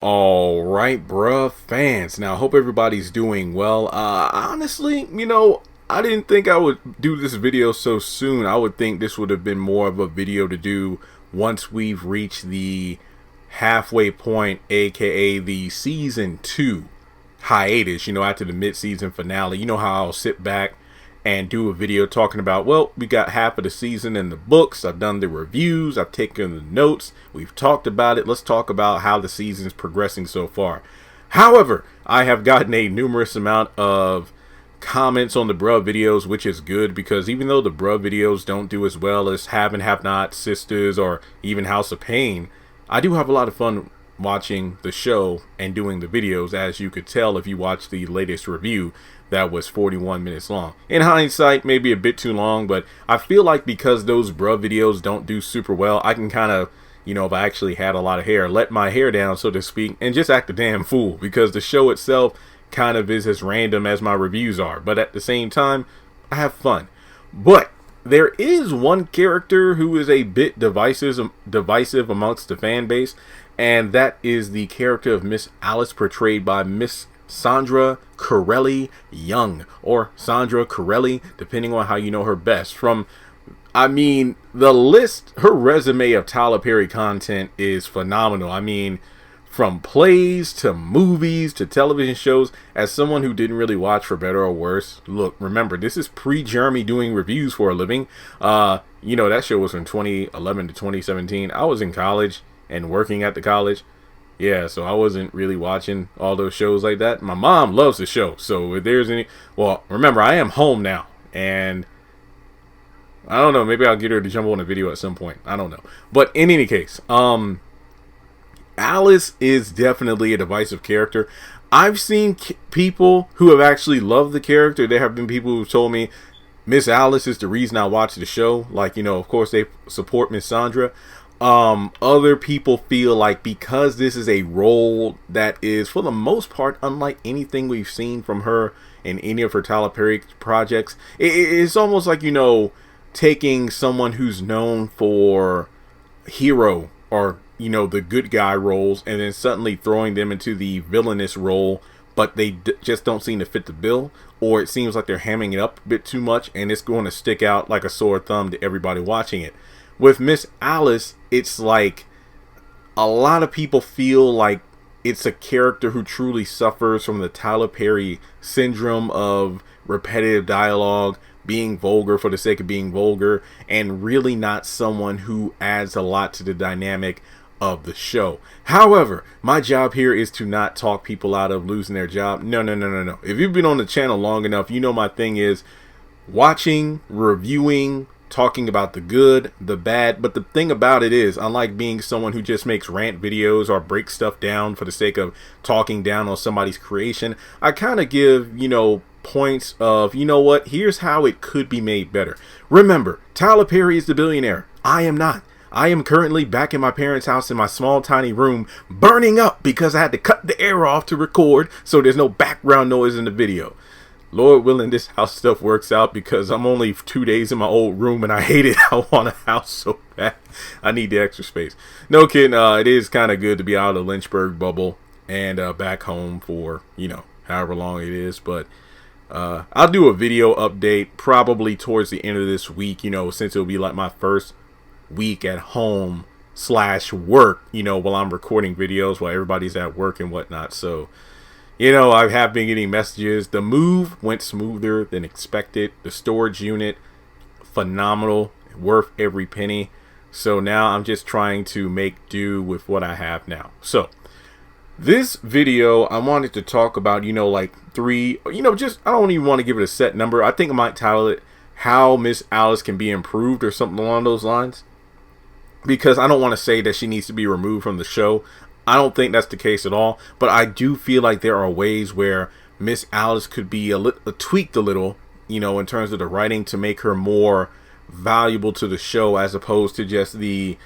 All right, bruh, fans. Now, I hope everybody's doing well. Honestly, I didn't think I would do this video so soon. I would think this would have been more of a video to do once we've reached the halfway point, aka the season 2 hiatus, after the mid-season finale. You know how I'll sit back and do a video talking about, well, we got half of the season in the books. I've done the reviews. I've taken the notes. We've talked about it. Let's talk about how the season's progressing so far. However, I have gotten a numerous amount of comments on the bruh videos, which is good because even though the bruh videos don't do as well as Have and Have Not, Sisters, or even House of Pain, I do have a lot of fun watching the show and doing the videos, as you could tell if you watch the latest review that was 41 minutes long. In hindsight, maybe a bit too long, but I feel like because those bruh videos don't do super well, I can kind of, if I actually had a lot of hair, let my hair down, so to speak, and just act a damn fool, because the show itself kind of is as random as my reviews are, but at the same time, I have fun. But there is one character who is a bit divisive amongst the fan base, and that is the character of Miss Alice, portrayed by Miss Sandra Corelli Young, or Sandra Corelli, depending on how you know her best. The list, her resume of Tyler Perry content is phenomenal. From plays to movies to television shows. As someone who didn't really watch For Better or Worse, look, remember, this is pre-Jeremy doing reviews for a living. That show was from 2011 to 2017. I was in college and working at the college. Yeah, so I wasn't really watching all those shows like that. My mom loves the show, so if there's any... Well, remember, I am home now, and I don't know, maybe I'll get her to jump on a video at some point. I don't know. But in any case, Alice is definitely a divisive character. I've seen people who have actually loved the character. There have been people who've told me Miss Alice is the reason I watch the show. Of course, they support Miss Sandra. Other people feel like because this is a role that is, for the most part, unlike anything we've seen from her in any of her Tyler Perry projects, it's almost like, taking someone who's known for hero or, the good guy roles, and then suddenly throwing them into the villainous role, but they just don't seem to fit the bill, or it seems like they're hamming it up a bit too much, and it's going to stick out like a sore thumb to everybody watching it. With Miss Alice, it's like a lot of people feel like it's a character who truly suffers from the Tyler Perry syndrome of repetitive dialogue, being vulgar for the sake of being vulgar, and really not someone who adds a lot to the dynamic of the show. However, my job here is to not talk people out of losing their job. No. If you've been on the channel long enough, my thing is watching, reviewing, talking about the good, the bad. But the thing about it is, unlike being someone who just makes rant videos or breaks stuff down for the sake of talking down on somebody's creation, I kind of give, points of, here's how it could be made better. Remember, Tyler Perry is the billionaire. I am not. I am currently back in my parents' house in my small tiny room, burning up because I had to cut the air off to record so there's no background noise in the video. Lord willing, this house stuff works out, because I'm only 2 days in my old room and I hate it. I want a house so bad. I need the extra space. No kidding. It is kind of good to be out of the Lynchburg bubble and back home for, however long it is. But I'll do a video update probably towards the end of this week, since it'll be like my first week at home / work, while I'm recording videos while everybody's at work and whatnot. So, I have been getting messages. The move went smoother than expected. The storage unit, phenomenal, worth every penny. So now I'm just trying to make do with what I have now. So this video, I wanted to talk about, three, I don't even want to give it a set number. I think I might title it How Miss Alice Can Be Improved or something along those lines, because I don't want to say that she needs to be removed from the show. I don't think that's the case at all, but I do feel like there are ways where Miss Alice could be tweaked a little, in terms of the writing, to make her more valuable to the show, as opposed to just the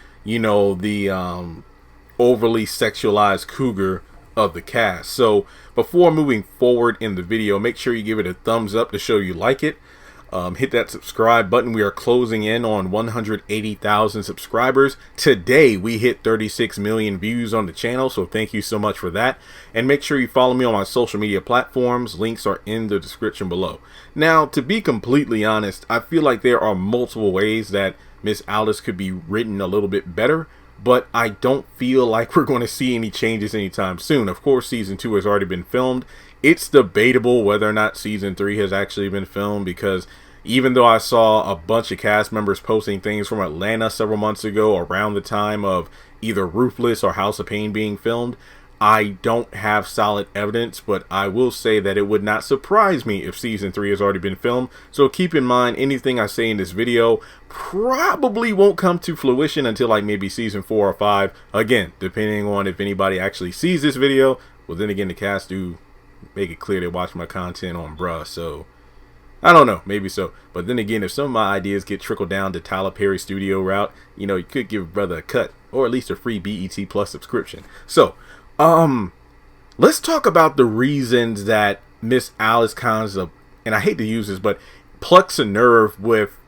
overly sexualized cougar of the cast. So before moving forward in the video, make sure you give it a thumbs up to show you like it. Hit that subscribe button. We are closing in on 180,000 subscribers. Today, we hit 36 million views on the channel, so thank you so much for that. And make sure you follow me on my social media platforms. Links are in the description below. Now, to be completely honest, I feel like there are multiple ways that Miss Alice could be written a little bit better, but I don't feel like we're going to see any changes anytime soon. Of course, season 2 has already been filmed. It's debatable whether or not season 3 has actually been filmed, because even though I saw a bunch of cast members posting things from Atlanta several months ago around the time of either Ruthless or House of Pain being filmed, I don't have solid evidence, but I will say that it would not surprise me if season 3 has already been filmed. So keep in mind, anything I say in this video probably won't come to fruition until like maybe season 4 or 5. Again, depending on if anybody actually sees this video. Well, then again, the cast do make it clear they watch my content on bruh, so I don't know, maybe so. But then again, if some of my ideas get trickled down to Tyler Perry studio route, you know, you could give brother a cut, or at least a free BET Plus subscription. So, let's talk about the reasons that Miss Alice kind of, and I hate to use this, but plucks a nerve with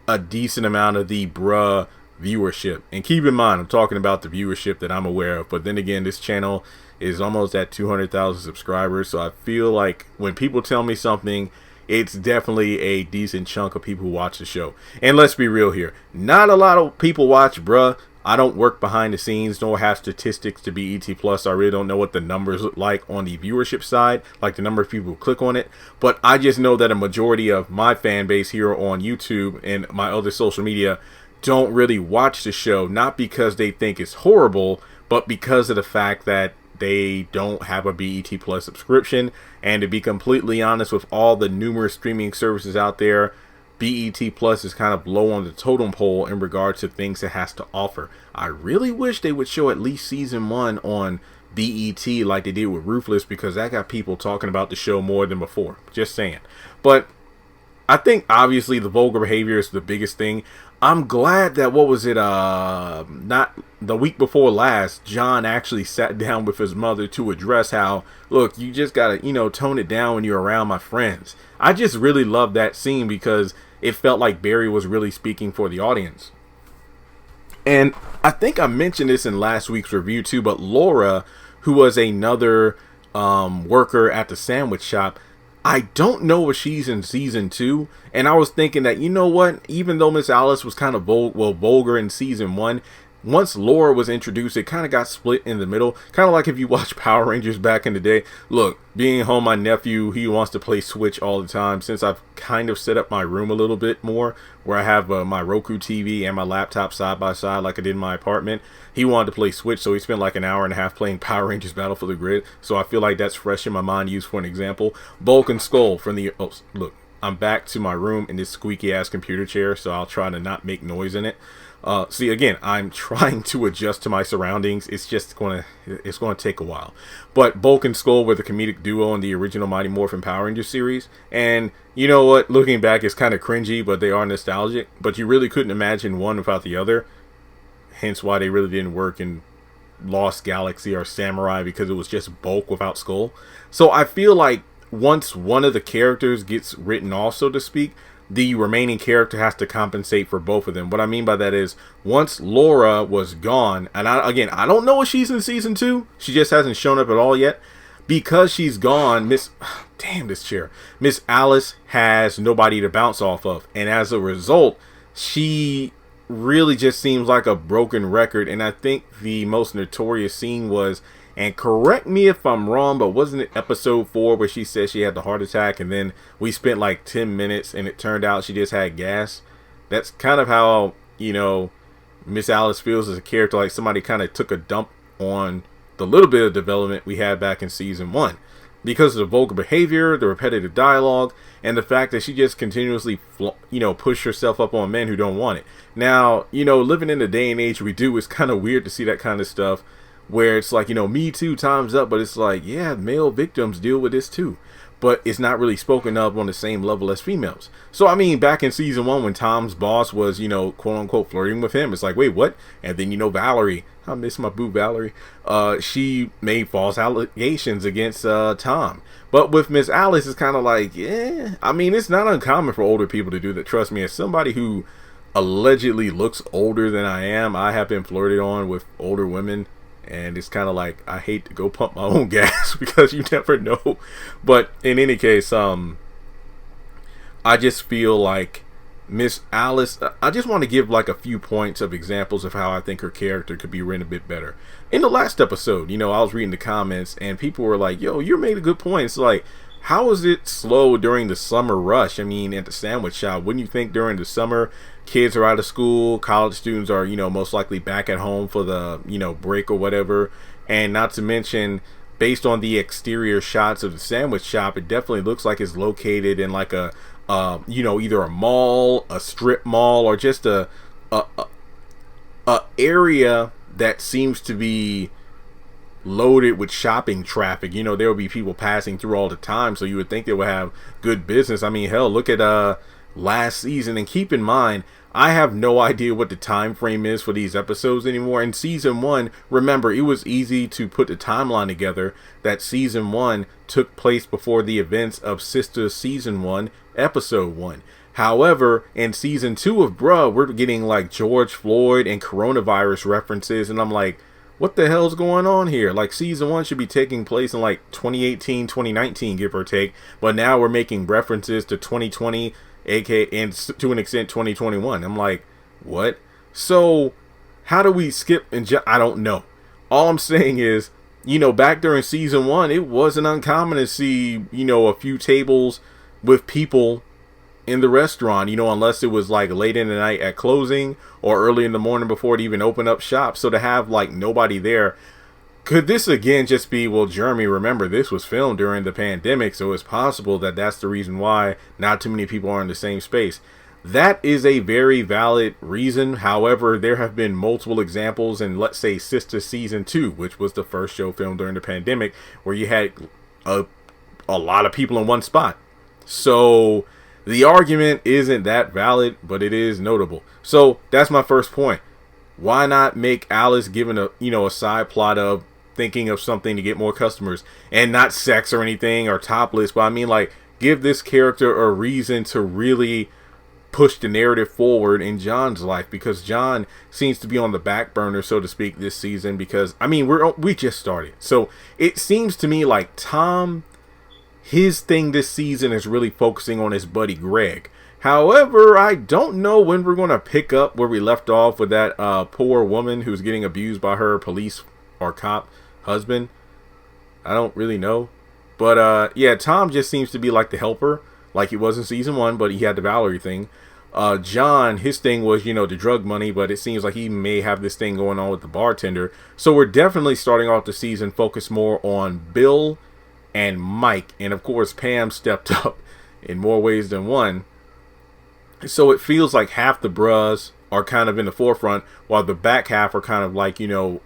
a decent amount of the bruh viewership. And keep in mind, I'm talking about the viewership that I'm aware of. But then again, this channel is almost at 200,000 subscribers. So I feel like when people tell me something, it's definitely a decent chunk of people who watch the show. And let's be real here. Not a lot of people watch bruh. I don't work behind the scenes, nor have statistics to BET Plus. I really don't know what the numbers look like on the viewership side, like the number of people who click on it. But I just know that a majority of my fan base here on YouTube and my other social media don't really watch the show, not because they think it's horrible, but because of the fact that they don't have a BET Plus subscription. And to be completely honest, with all the numerous streaming services out there, BET Plus is kind of low on the totem pole in regards to things it has to offer. I really wish they would show at least season 1 on BET like they did with Ruthless, because that got people talking about the show more than before. Just saying. But I think obviously the vulgar behavior is the biggest thing. I'm glad that, what was it, not the week before last, John actually sat down with his mother to address how, look, you just gotta, you know, tone it down when you're around my friends. I just really love that scene because it felt like Barry was really speaking for the audience. And I think I mentioned this in last week's review too, but Laura, who was another worker at the sandwich shop, I don't know if she's in season 2, and I was thinking that, you know what, even though Miss Alice was kind of vulgar in season 1, once Laura was introduced, it kind of got split in the middle. Kind of like if you watch Power Rangers back in the day. Look, being home, my nephew, he wants to play Switch all the time. Since I've kind of set up my room a little bit more, where I have my Roku TV and my laptop side by side like I did in my apartment, he wanted to play Switch, so he spent like an hour and a half playing Power Rangers Battle for the Grid. So I feel like that's fresh in my mind, used for an example. Bulk and Skull from the... Oh, look, I'm back to my room in this squeaky ass computer chair, so I'll try to not make noise in it. See, again, I'm trying to adjust to my surroundings. It's going to take a while. But Bulk and Skull were the comedic duo in the original Mighty Morphin Power Rangers series. And you know what? Looking back, it's kind of cringy, but they are nostalgic. But you really couldn't imagine one without the other. Hence why they really didn't work in Lost Galaxy or Samurai, because it was just Bulk without Skull. So I feel like once one of the characters gets written off, so to speak, the remaining character has to compensate for both of them. What I mean by that is, once Laura was gone, and I don't know if she's in season 2. She just hasn't shown up at all yet. Because she's gone, Miss Alice has nobody to bounce off of. And as a result, she really just seems like a broken record. And I think the most notorious scene was, and correct me if I'm wrong, but wasn't it episode 4 where she said she had the heart attack, and then we spent like 10 minutes and it turned out she just had gas? That's kind of how, you know, Miss Alice feels as a character, like somebody kind of took a dump on the little bit of development we had back in season 1. Because of the vulgar behavior, the repetitive dialogue, and the fact that she just continuously, you know, pushed herself up on men who don't want it. Now, you know, living in the day and age we do, it's kind of weird to see that kind of stuff, where it's like, you know, Me Too, time's up, but it's like, yeah, male victims deal with this too. but it's not really spoken of on the same level as females. So, I mean, back in season 1, when Tom's boss was, quote unquote, flirting with him, it's like, wait, what? And then, Valerie, I miss my boo Valerie, she made false allegations against Tom. But with Miss Alice, it's kind of like, yeah, I mean, it's not uncommon for older people to do that. Trust me, as somebody who allegedly looks older than I am, I have been flirted on with older women. And it's kind of like, I hate to go pump my own gas because you never know. But in any case, I just feel like Miss Alice, I just want to give like a few points of examples of how I think her character could be written a bit better. In the last episode, I was reading the comments and people were like, yo, you made a good point. It's like, how is it slow during the summer rush? I mean, at the sandwich shop, wouldn't you think during the summer, kids are out of school, college students are, most likely back at home for the, break or whatever. And not to mention, based on the exterior shots of the sandwich shop, it definitely looks like it's located in like a, either a mall, a strip mall, or just a area that seems to be loaded with shopping traffic. There will be people passing through all the time, so you would think they would have good business. I mean, hell, look at last season, and keep in mind, I have no idea what the time frame is for these episodes anymore. In season 1, remember, it was easy to put the timeline together that season 1 took place before the events of Sister season 1, episode 1. However, in season 2 of Bruh, we're getting like George Floyd and coronavirus references, and I'm like, what the hell's going on here? Like, season 1 should be taking place in like 2018, 2019, give or take, but now we're making references to 2020, aka, and to an extent 2021. I'm like, what? So how do we skip? And I don't know. All I'm saying is, back during season 1, it wasn't uncommon to see, a few tables with people in the restaurant, unless it was like late in the night at closing or early in the morning before it even opened up shop. So to have like nobody there, could this again just be, well, Jeremy, remember this was filmed during the pandemic, so it's possible that that's the reason why not too many people are in the same space. That is a very valid reason. However, there have been multiple examples in, let's say, Sister season 2, which was the first show filmed during the pandemic, where you had a lot of people in one spot. So the argument isn't that valid, but it is notable. So that's my first point. Why not make Alice given a side plot of thinking of something to get more customers, and not sex or anything or topless, but I mean, like, give this character a reason to really push the narrative forward in John's life, because John seems to be on the back burner, so to speak, this season, because I mean, we just started. So it seems to me like Tom, his thing this season is really focusing on his buddy Greg. However, I don't know when we're going to pick up where we left off with that poor woman who's getting abused by her police or cop husband. I don't really know. But yeah, Tom just seems to be like the helper, like he was in season 1, but he had the Valerie thing. John, his thing was, the drug money, but it seems like he may have this thing going on with the bartender. So we're definitely starting off the season focused more on Bill and Mike, and of course Pam stepped up in more ways than one. So it feels like half the bras are kind of in the forefront, while the back half are kind of like, to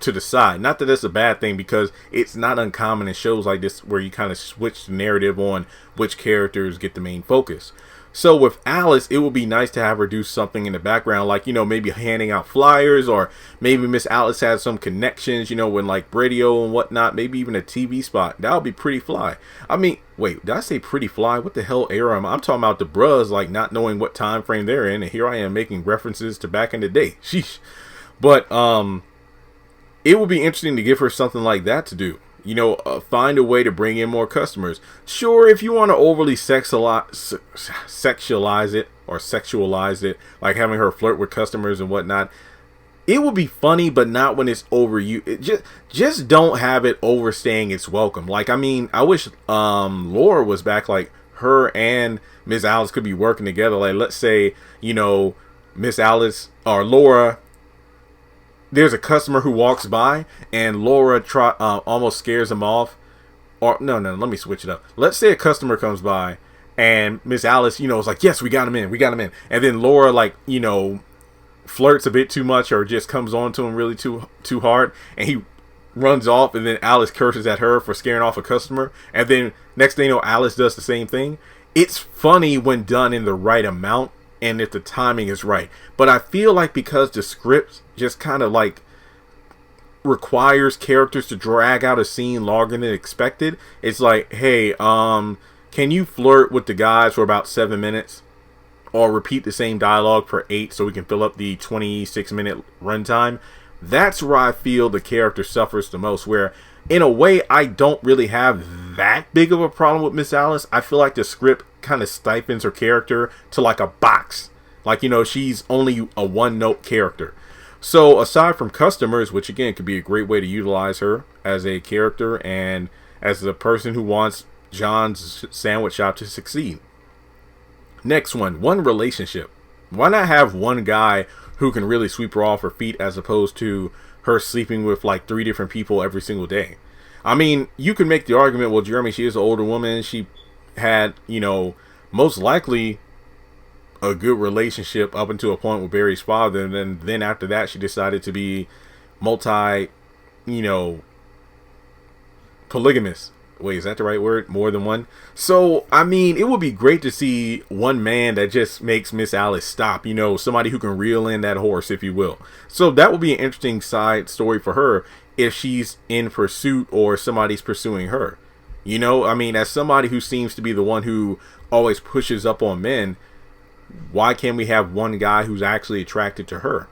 the side. Not that that's a bad thing, because it's not uncommon in shows like this where you kind of switch the narrative on which characters get the main focus. So with Alice, it would be nice to have her do something in the background, like, maybe handing out flyers, or maybe Miss Alice has some connections, with like radio and whatnot, maybe even a TV spot. That would be pretty fly. I mean, wait, did I say pretty fly? What the hell era am I? I'm talking about the bros, like, not knowing what time frame they're in, and here I am making references to back in the day. Sheesh. But it would be interesting to give her something like that to do. Find a way to bring in more customers. Sure, if you want to overly sexualize it, like having her flirt with customers and whatnot, it would be funny, but not when it's over you. Just don't have it overstaying its welcome. Like, I mean, I wish Laura was back. Like, her and Miss Alice could be working together. Like, let's say, Miss Alice or Laura, there's a customer who walks by and Laura almost scares him off. Or no, let me switch it up. Let's say a customer comes by and Miss Alice, is like, yes, we got him in. And then Laura, like, flirts a bit too much, or just comes on to him really too hard, and he runs off, and then Alice curses at her for scaring off a customer, and then next thing you know, Alice does the same thing. It's funny when done in the right amount and if the timing is right. But I feel like because the script just kind of like requires characters to drag out a scene longer than expected, it's like, hey, can you flirt with the guys for about 7 minutes? Or repeat the same dialogue for 8 so we can fill up the 26-minute runtime? That's where I feel the character suffers the most, where in a way I don't really have that big of a problem with Miss Alice. I feel like the script kind of stipends her character to like a box. Like, you know, she's only a one-note character. So aside from customers, which again could be a great way to utilize her as a character and as the person who wants John's sandwich shop to succeed. Next one relationship. Why not have one guy who can really sweep her off her feet as opposed to her sleeping with like 3 different people every single day? I mean, you can make the argument, well, Jeremy, she is an older woman. She had, you know, most likely a good relationship up until a point with Barry's father. And then after that, she decided to be polygamous. Wait, is that the right word? More than one? So, I mean, it would be great to see one man that just makes Miss Alice stop. You know, somebody who can reel in that horse, if you will. So that would be an interesting side story for her if she's in pursuit or somebody's pursuing her. You know, I mean, as somebody who seems to be the one who always pushes up on men, why can't we have one guy who's actually attracted to her?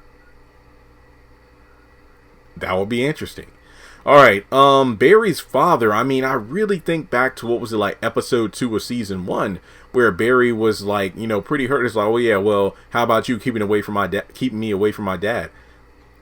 That would be interesting. All right, Barry's father, I mean, I really think back to what was it, like episode 2 of season 1, where Barry was like, you know, pretty hurt. It's like, oh yeah, well, how about you keeping me away from my dad?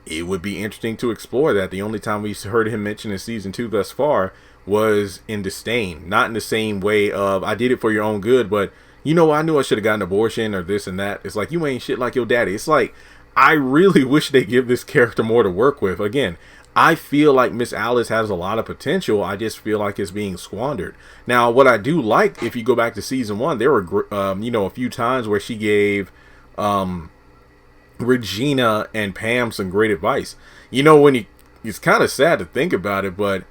It would be interesting to explore that. The only time we heard him mention in season 2 thus far was in disdain, not in the same way of, I did it for your own good, but, you know, I knew I should have gotten an abortion or this and that. It's like, you ain't shit like your daddy. It's like, I really wish they give this character more to work with. Again, I feel like Miss Alice has a lot of potential. I just feel like it's being squandered. Now, what I do like, if you go back to season 1, there were, a few times where she gave Regina and Pam some great advice. You know, it's kind of sad to think about it, but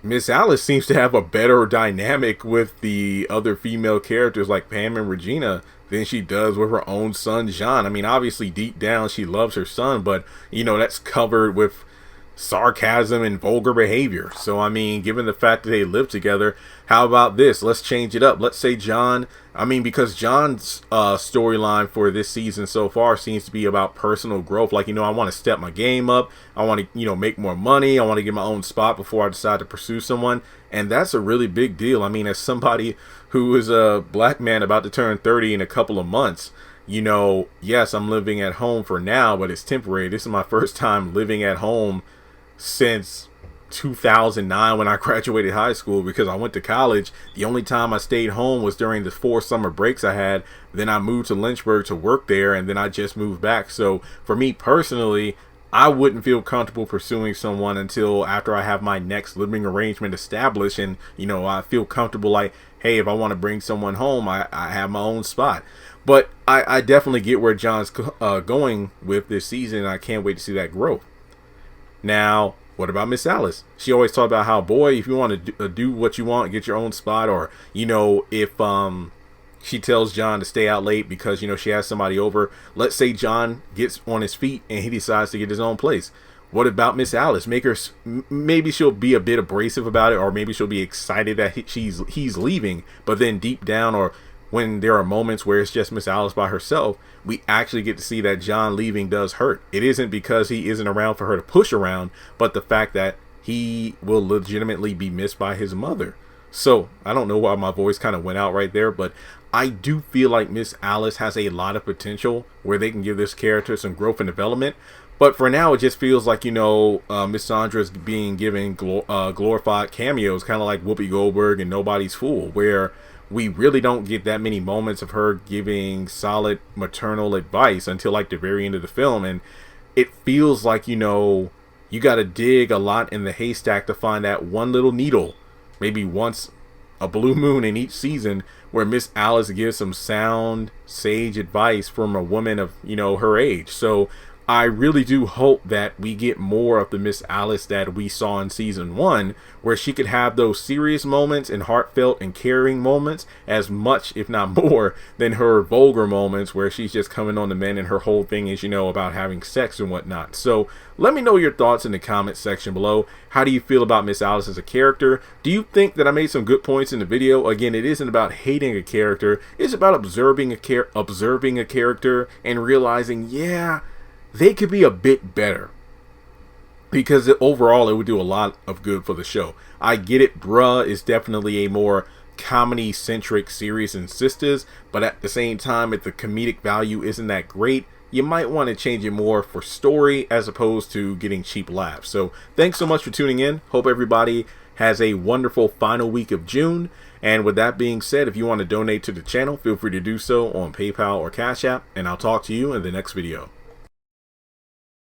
Miss Alice seems to have a better dynamic with the other female characters like Pam and Regina than she does with her own son, John. I mean, obviously, deep down, she loves her son, but, you know, that's covered with sarcasm and vulgar behavior. So, I mean, given the fact that they live together, how about this? Let's change it up. Let's say John, because John's storyline for this season so far seems to be about personal growth. Like, you know, I want to step my game up. I want to, you know, make more money. I want to get my own spot before I decide to pursue someone. And that's a really big deal. I mean, as somebody who is a black man about to turn 30 in a couple of months, you know, yes, I'm living at home for now, but it's temporary. This is my first time living at home since 2009 when I graduated high school, because I went to college. The only time I stayed home was during the 4 summer breaks I had. Then I moved to Lynchburg to work there, and then I just moved back. So for me personally, I wouldn't feel comfortable pursuing someone until after I have my next living arrangement established, and, you know, I feel comfortable like, hey, if I want to bring someone home, I have my own spot. But I definitely get where John's going with this season, and I can't wait to see that growth. Now, what about Miss Alice? She always talked about how, boy, if you want to do what you want, get your own spot. Or, you know, if she tells John to stay out late because, you know, she has somebody over. Let's say John gets on his feet and he decides to get his own place. What about Miss Alice? Maybe she'll be a bit abrasive about it, or maybe she'll be excited that he's leaving. But then deep down, or when there are moments where it's just Miss Alice by herself, we actually get to see that John leaving does hurt. It isn't because he isn't around for her to push around, but the fact that he will legitimately be missed by his mother. So, I don't know why my voice kind of went out right there, but I do feel like Miss Alice has a lot of potential where they can give this character some growth and development. But for now, it just feels like, you know, Miss Sandra's being given glorified cameos, kind of like Whoopi Goldberg and Nobody's Fool, where we really don't get that many moments of her giving solid maternal advice until like the very end of the film. And it feels like, you know, you got to dig a lot in the haystack to find that one little needle, maybe once a blue moon in each season, where Miss Alice gives some sound, sage advice from a woman of, you know, her age. So I really do hope that we get more of the Miss Alice that we saw in season 1, where she could have those serious moments and heartfelt and caring moments as much, if not more, than her vulgar moments where she's just coming on the men and her whole thing is, about having sex and whatnot. So let me know your thoughts in the comments section below. How do you feel about Miss Alice as a character? Do you think that I made some good points in the video? Again, it isn't about hating a character. It's about observing a character and realizing, yeah, they could be a bit better, because overall it would do a lot of good for the show. I get it, Bruh is definitely a more comedy centric series than Sisters, but at the same time, if the comedic value isn't that great, you might want to change it more for story as opposed to getting cheap laughs. So thanks so much for tuning in. Hope everybody has a wonderful final week of June. And with that being said, if you want to donate to the channel, feel free to do so on PayPal or Cash App, and I'll talk to you in the next video.